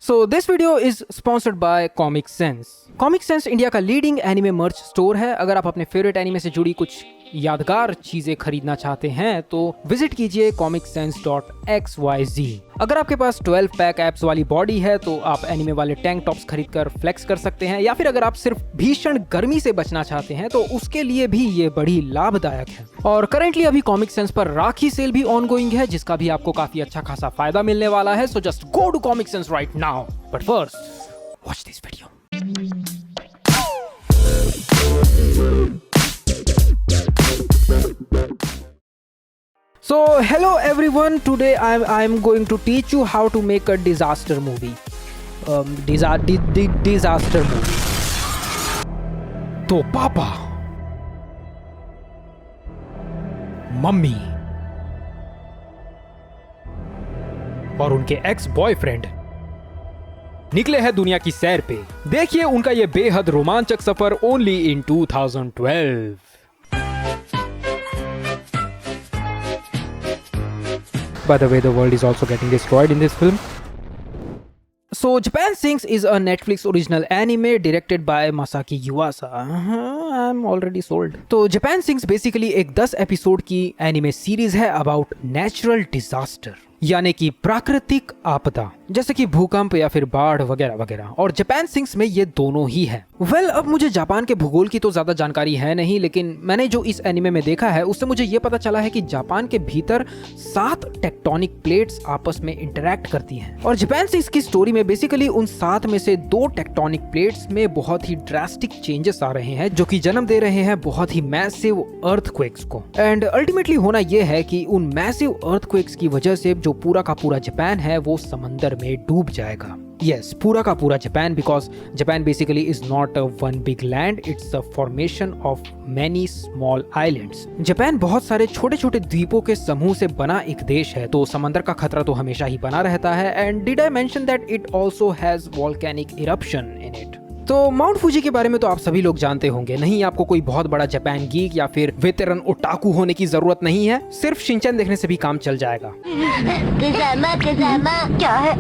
So this video is sponsored by Comic Sense. Comic Sense India का leading anime मर्च store है। अगर आप अपने फेवरेट एनिमे से जुड़ी कुछ यादगार चीजें खरीदना चाहते हैं तो विजिट कीजिए comicsense.xyz। अगर आपके पास 12 पैक एप्स वाली बॉडी है तो आप एनिमे वाले टैंक टॉप्स खरीदकर फ्लेक्स कर सकते हैं, या फिर अगर आप सिर्फ भीषण गर्मी से बचना चाहते हैं तो उसके लिए भी ये बड़ी लाभदायक है। और करेंटली अभी कॉमिक सेंस पर राखी सेल भी ऑनगोइंग है, जिसका भी आपको काफी अच्छा खासा फायदा मिलने वाला है। So just go to comic sense right now, but first watch this video. So hello everyone, today I'm going to teach you how to make a disaster movie. Disaster movie. तो पापा, मम्मी और उनके ex boyfriend निकले हैं दुनिया की सैर पे। देखिए उनका ये बेहद रोमांचक सफर only in 2012। By the way, the world is also getting destroyed in this film. So, Japan Sinks is a Netflix original anime directed by Masaki Yuasa. I'm already sold. तो Japan Sinks basically एक 10 episode की anime series है about natural disaster, यानी कि प्राकृतिक आपदा, जैसे कि भूकंप या फिर बाढ़ वगैरह वगैरह। और जापान सिंक्स में ये दोनों ही है। अब मुझे जापान के भूगोल की तो ज्यादा जानकारी है नहीं, लेकिन मैंने जो इस एनिमे में देखा है उससे मुझे ये पता चला है कि जापान के भीतर 7 टेक्टोनिक प्लेट्स आपस में इंटरैक्ट करती हैं। और जापान सिंक्स की स्टोरी में बेसिकली उन 7 में से 2 टेक्टोनिक प्लेट्स में बहुत ही ड्रास्टिक चेंजेस आ रहे हैं, जो कि जन्म दे रहे हैं बहुत ही मैसिव अर्थक्वेक्स को। एंड अल्टीमेटली होना यह है कि उन मैसिव अर्थक्वेक्स की वजह से जो पूरा का पूरा जापान है वो समंदर में डूब जाएगा। यस, पूरा का पूरा Japan, because Japan basically is not a one big land, it's a formation of many small islands. Japan बहुत सारे छोटे छोटे द्वीपों के समूह से बना एक देश है, तो समंदर का खतरा तो हमेशा ही बना रहता है। And did I mention that it also has volcanic eruption in it. तो माउंट फूजी के बारे में तो आप सभी लोग जानते होंगे। नहीं, आपको कोई बहुत बड़ा जापान गीक या फिर वेटरन ओटाकू होने की जरूरत नहीं है, सिर्फ शिनचैन देखने से भी काम चल जाएगा। क्या है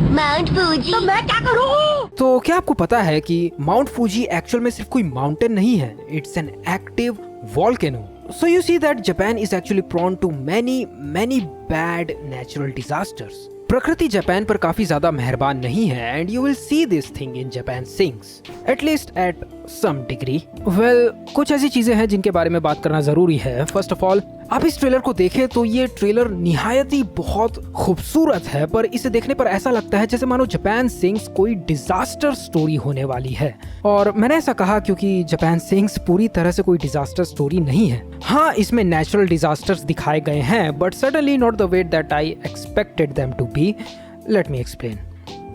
माउंट फूजी? तो मैं क्या करूं? तो क्या आपको पता है कि माउंट फूजी एक्चुअल में सिर्फ कोई माउंटेन नहीं है, it's an active volcano. So you see that Japan is actually prone to many bad natural disasters. प्रकृति जापान पर काफी ज्यादा मेहरबान नहीं है, and you will see this thing in Japan sinks, at least at some degree. Well, कुछ ऐसी चीजें हैं जिनके बारे में बात करना जरूरी है। फर्स्ट ऑफ ऑल, आप इस ट्रेलर को देखें तो ये ट्रेलर निहायत ही बहुत खूबसूरत है, पर इसे देखने पर ऐसा लगता है जैसे मानो जापान सिंक्स कोई डिजास्टर स्टोरी होने वाली है। और मैंने ऐसा कहा क्योंकि जापान सिंक्स पूरी तरह से कोई डिजास्टर स्टोरी नहीं है। हाँ, इसमें नेचुरल डिजास्टर्स दिखाए गए हैं, but suddenly not the way that I expected them to be. Let me explain.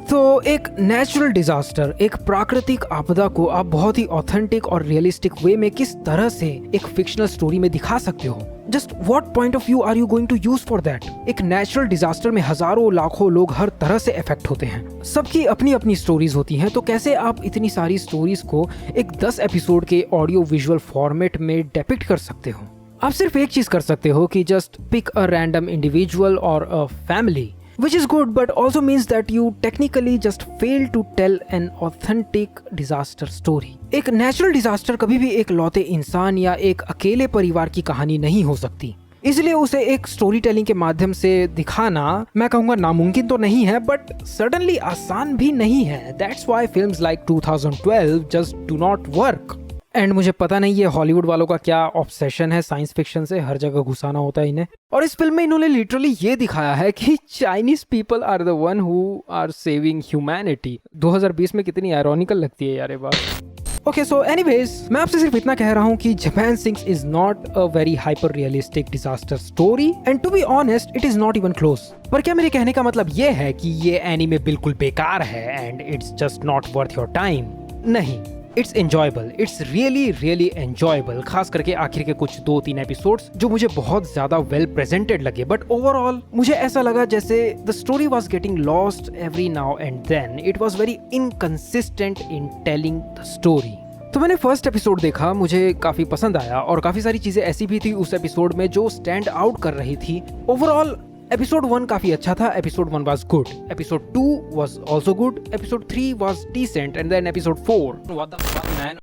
तो एक नेचुरल डिजास्टर, एक प्राकृतिक आपदा को आप बहुत ही ऑथेंटिक और रियलिस्टिक वे में किस तरह से एक फिक्शनल स्टोरी में दिखा सकते हो? Just what point of view are you going to use for that? एक नेचुरल डिजास्टर में हजारों लाखों लोग हर तरह से इफेक्ट होते हैं, सबकी अपनी अपनी स्टोरीज होती हैं, तो कैसे आप इतनी सारी स्टोरीज को एक 10 एपिसोड के ऑडियो विजुअल फॉर्मेट में डिपिक्ट कर सकते हो? आप सिर्फ एक चीज कर सकते हो कि just pick a random individual और a family, which is good but also means that you technically just fail to tell an authentic disaster story. एक नेचुरल डिजास्टर कभी भी एक लौते इंसान या एक अकेले परिवार की कहानी नहीं हो सकती, इसलिए उसे एक स्टोरी टेलिंग के माध्यम से दिखाना, मैं कहूँगा नामुमकिन तो नहीं है, बट सडनली आसान भी नहीं है। That's why films like 2012 just do not work. And मुझे पता नहीं ये हॉलीवुड वालों का क्या ऑब्सेशन है साइंस फिक्शन से, हर जगह घुसाना होता है इन्हें। और इस फिल्म में इन्होंने लिटरली ये दिखाया है कि Chinese people are the one who are saving humanity. 2020 में कितनी आयरॉनिकल लगती है यार ये बात। ओके, सो एनीवेज, मैं आपसे सिर्फ इतना कह रहा हूँ कि Japan sinks is not a very hyper realistic disaster story, and to be honest it is not even close. पर क्या मेरे कहने का मतलब ये है कि ये एनीमे बिल्कुल बेकार है and it's just not worth your time? नहीं, it's enjoyable, it's really enjoyable, खास करके आखिर के कुछ 2-3 एपिसोड्स जो मुझे बहुत ज्यादा वेल प्रेजेंटेड लगे। बट ओवरऑल मुझे ऐसा लगा जैसे the story was getting lost every now and then, it was very inconsistent in telling the story. तो मैंने फर्स्ट एपिसोड देखा, मुझे काफी पसंद आया और काफी सारी चीजें ऐसी भी थी उस एपिसोड में जो स्टैंड आउट कर रही थी। ओवरऑल एपिसोड 1 काफी अच्छा था, episode 1 was good, episode 2 was also good, episode 3 was decent and then episode 4 what the fuck man.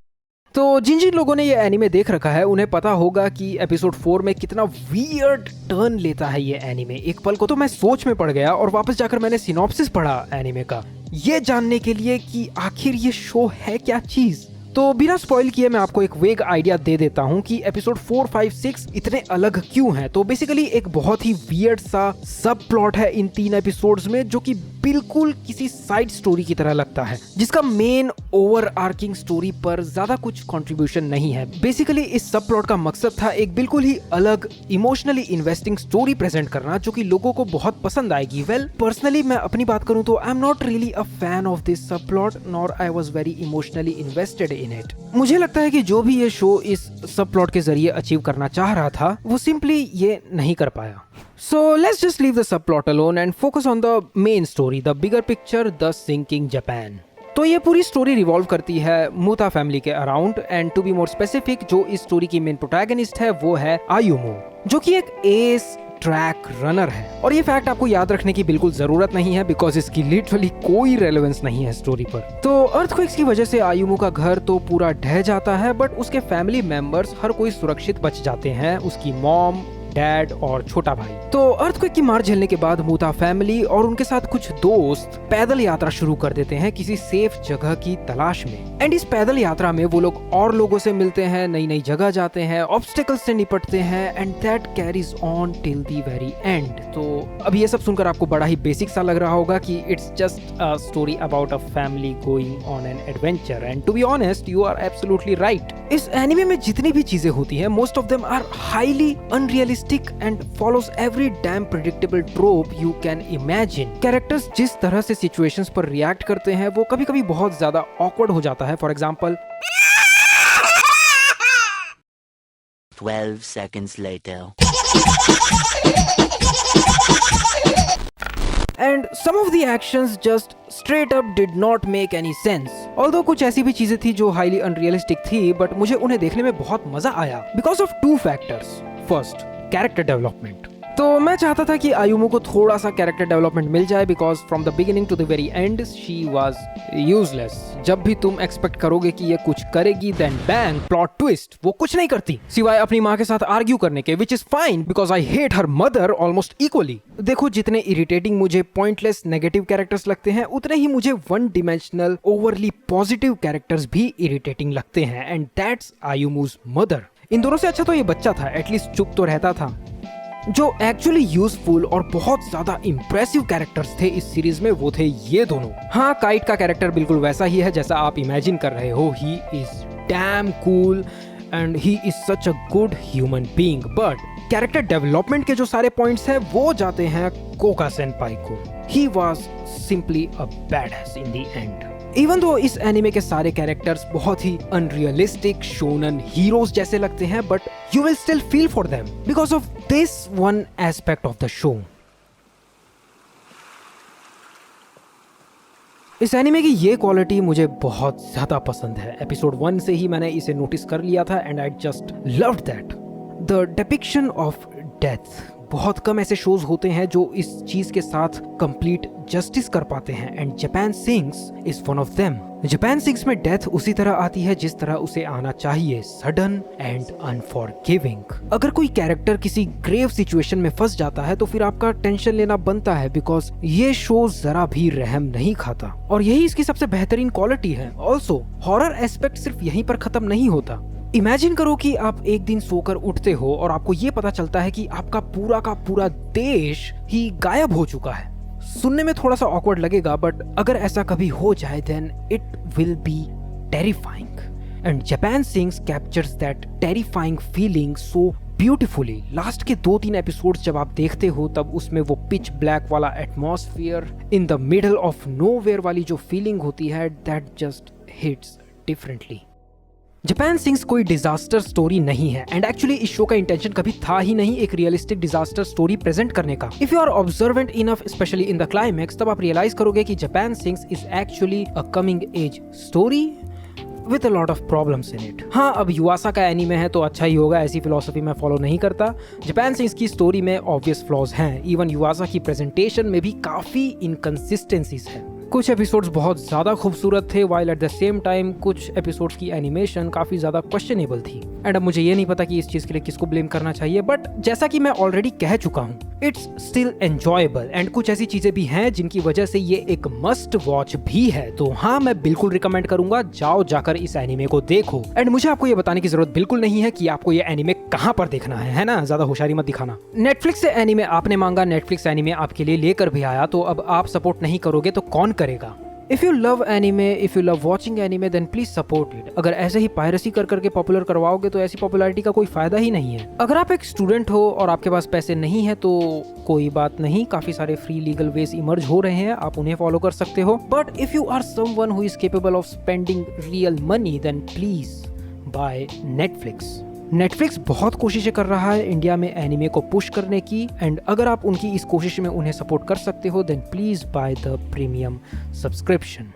तो जिन जिन लोगों ने ये एनीमे देख रखा है उन्हें पता होगा कि एपिसोड 4 में कितना वियर्ड टर्न लेता है ये एनीमे। एक पल को तो मैं सोच में पड़ गया और वापस जाकर मैंने सिनॉप्सिस पढ़ा एनीमे का, ये जानने के लिए कि आखिर ये शो है क्या चीज। तो बिना स्पॉइल किए मैं आपको एक वेग आइडिया दे देता हूँ कि एपिसोड 4, 5, 6 इतने अलग क्यों हैं। तो बेसिकली एक बहुत ही वियर्ड सा सब प्लॉट है इन 3 एपिसोड्स में, जो कि बिल्कुल किसी साइड स्टोरी की तरह लगता है, जिसका मेन ओवर आर्किंग स्टोरी पर ज्यादा कुछ कंट्रीब्यूशन नहीं है। बेसिकली इस सब प्लॉट का मकसद था एक बिल्कुल ही अलग इमोशनली इन्वेस्टिंग स्टोरी प्रेजेंट करना, जो कि लोगों को बहुत पसंद आएगी। वेल पर्सनली मैं अपनी बात करूं तो I am not really a fan of this subplot, nor I was very emotionally invested in it. मुझे लगता है कि जो भी ये शो इस सब प्लॉट के जरिए अचीव करना चाह रहा था वो सिंपली ये नहीं कर पाया। So let's just leave the subplot alone and focus on the main story, the bigger picture, the sinking Japan. तो ये पूरी स्टोरी रिवॉल्व करती है मुता फैमिली के around, and to be more specific जो इस स्टोरी की मेन प्रोटैगनिस्ट है वो है आयुमो, जो कि एक एस ट्रैक रनर है। और ये फैक्ट आपको याद रखने की बिल्कुल जरूरत नहीं है बिकॉज इसकी लिटरली कोई रेलेवेंस नहीं है स्टोरी पर। तो अर्थक्वेक्स की वजह से आयुमो का घर तो पूरा ढह जाता है, बट उसके फैमिली मेंबर्स हर कोई सुरक्षित बच जाते हैं, उसकी मॉम, डैड और छोटा भाई। तो अर्थक्वेक की मार झेलने के बाद मुता फैमिली और उनके साथ कुछ दोस्त पैदल यात्रा शुरू कर देते हैं किसी सेफ जगह की तलाश में। एंड इस पैदल यात्रा में वो लोग और लोगों से मिलते हैं, नई नई जगह जाते हैं, ऑब्स्टेकल्स से निपटते हैं, and that carries on till the very and. तो अब ये सब सुनकर आपको बड़ा ही बेसिक सा लग रहा होगा कि it's just a story about a family going on an adventure, and to be honest you are absolutely right. इस एनिमे में जितनी भी चीजें होती हैं most of them are highly unrealistic and follows every damn predictable trope you can imagine. Characters जिस तरह से सिचुएशंस पर रिएक्ट करते हैं वो कभी कभी बहुत ज्यादा ऑकवर्ड हो जाता है। For example 12 seconds later. And some of the actions just straight up did not make any sense. Although कुछ ऐसी भी चीजें थी जो highly unrealistic थी, but मुझे उन्हें देखने में बहुत मजा आया because of 2 factors. First, character development. तो मैं चाहता था कि आयुमो को थोड़ा सा कैरेक्टर डेवलपमेंट मिल जाए because from the beginning to the very end she was useless. जब भी तुम एक्सपेक्ट करोगे कि ये कुछ करेगी देन बैंग प्लॉट ट्विस्ट, वो कुछ नहीं करती सिवाय अपनी माँ के साथ आर्ग्यू करने के, which is fine because I hate her mother almost equally. देखो जितने इरिटेटिंग मुझे पॉइंटलेस नेगेटिव कैरेक्टर्स लगते हैं उतने ही मुझे one dimensional overly positive characters भी इरिटेटिंग लगते हैं, एंड दैट्स आयुमो's मदर। इन दोनों से अच्छा तो ये बच्चा था, एटलीस्ट चुप तो रहता था। जो एक्चुअली यूजफुल और बहुत ज्यादा इंप्रेसिव कैरेक्टर्स थे इस सीरीज में वो थे ये दोनों। हाँ, काइट का कैरेक्टर बिल्कुल वैसा ही है जैसा आप इमेजिन कर रहे हो। He is damn cool and he is such a good human being, but character development के जो सारे पॉइंट्स हैं वो जाते हैं कोका सेनपाई को। He was simply a badass in the end. Even though इस एनिमे के सारे कैरेक्टर्स बहुत ही अनरियलिस्टिक शोनन हीरोज जैसे लगते हैं, but you will still feel for them because of this one aspect of the show. इस anime की ये क्वालिटी मुझे बहुत ज्यादा पसंद है। एपिसोड 1 से ही मैंने इसे नोटिस कर लिया था and I just loved that. The depiction of death, बहुत कम ऐसे शोज होते हैं जो इस चीज के साथ कंप्लीट जस्टिस कर पाते हैं, and Japan sinks is one of them. Japan sings में डेथ उसी तरह आती है जिस तरह उसे आना चाहिए, सडन एंड अनफॉरगिविंग। अगर कोई कैरेक्टर किसी ग्रेव सिचुएशन में फंस जाता है तो फिर आपका टेंशन लेना बनता है बिकॉज ये शो जरा भी रहम नहीं खाता, और यही इसकी सबसे बेहतरीन क्वालिटी है। ऑल्सो हॉरर एस्पेक्ट सिर्फ यहीं पर खत्म नहीं होता। इमेजिन करो कि आप एक दिन सोकर उठते हो और आपको ये पता चलता है कि आपका पूरा का पूरा देश ही गायब हो चुका है। सुनने में थोड़ा सा ऑकवर्ड लगेगा, बट अगर ऐसा कभी हो जाए then it will be terrifying, and Japan sinks captures that terrifying feeling so beautifully. Last के 2-3 एपिसोड्स जब आप देखते हो तब उसमें वो पिच ब्लैक वाला atmosphere in the middle of nowhere वाली जो फीलिंग होती है, that just hits differently. Japan sings कोई डिजास्टर स्टोरी नहीं है, एंड एक्चुअली इस शो का इंटेंशन कभी था ही नहीं एक रियलिस्टिक डिजास्टर स्टोरी प्रेजेंट करने का। If you are observant enough, especially in the climax, तब आप रियलाइज करोगे कि Japan sinks is actually a coming age story. with a lot of problems in it. हाँ, अब युआसा का एनीमे है तो अच्छा ही होगा, ऐसी फिलॉसफी मैं फॉलो नहीं करता। जापान से इसकी स्टोरी में ऑब्वियस फ्लॉज हैं, इवन युआसा की प्रेजेंटेशन में भी काफ़ी इनकंसिस्टेंसीज है। कुछ एपिसोड्स बहुत ज़्यादा खूबसूरत थे, while at the same time कुछ एपिसोड्स की एनिमेशन काफ़ी ज़्यादा क्वेश्चनेबल थी। एंड अब मुझे ये नहीं पता कि इस चीज़ के लिए किसको ब्लेम करना चाहिए, बट जैसा कि मैं ऑलरेडी कह चुका हूँ, इट्स स्टिल एंजॉयबल एंड कुछ ऐसी चीज़ें भी हैं जिनकी वजह से ये एक मस्ट वॉच भी है। तो हाँ, मैं बिल्कुल रिकमेंड करूंगा, जाओ जाकर इस एनीमे को देखो। एंड मुझे आपको ये बताने की जरूरत बिल्कुल नहीं है कि आपको ये एनीमे कहाँ पर देखना है ना? ज़्यादा होशियारी मत दिखाना। नेटफ्लिक्स से एनीमे आपने मांगा, नेटफ्लिक्स एनीमे आपके लिए लेकर भी आया, तो अब आप सपोर्ट नहीं करोगे तो कौन करेगा? If you love anime, if you love watching anime, then please support it. अगर ऐसे ही पायरेसी कर करके पॉपुलर करवाओगे तो ऐसी पॉपुलैरिटी का कोई फायदा ही नहीं है। अगर आप एक स्टूडेंट हो और आपके पास पैसे नहीं है तो कोई बात नहीं, काफी सारे फ्री लीगल वेज इमर्ज हो रहे हैं, आप उन्हें फॉलो कर सकते हो। But if you are someone who is capable of spending real money, then please buy Netflix. Netflix बहुत कोशिशें कर रहा है इंडिया में एनिमे को पुश करने की, एंड अगर आप उनकी इस कोशिश में उन्हें सपोर्ट कर सकते हो, then please buy the premium subscription.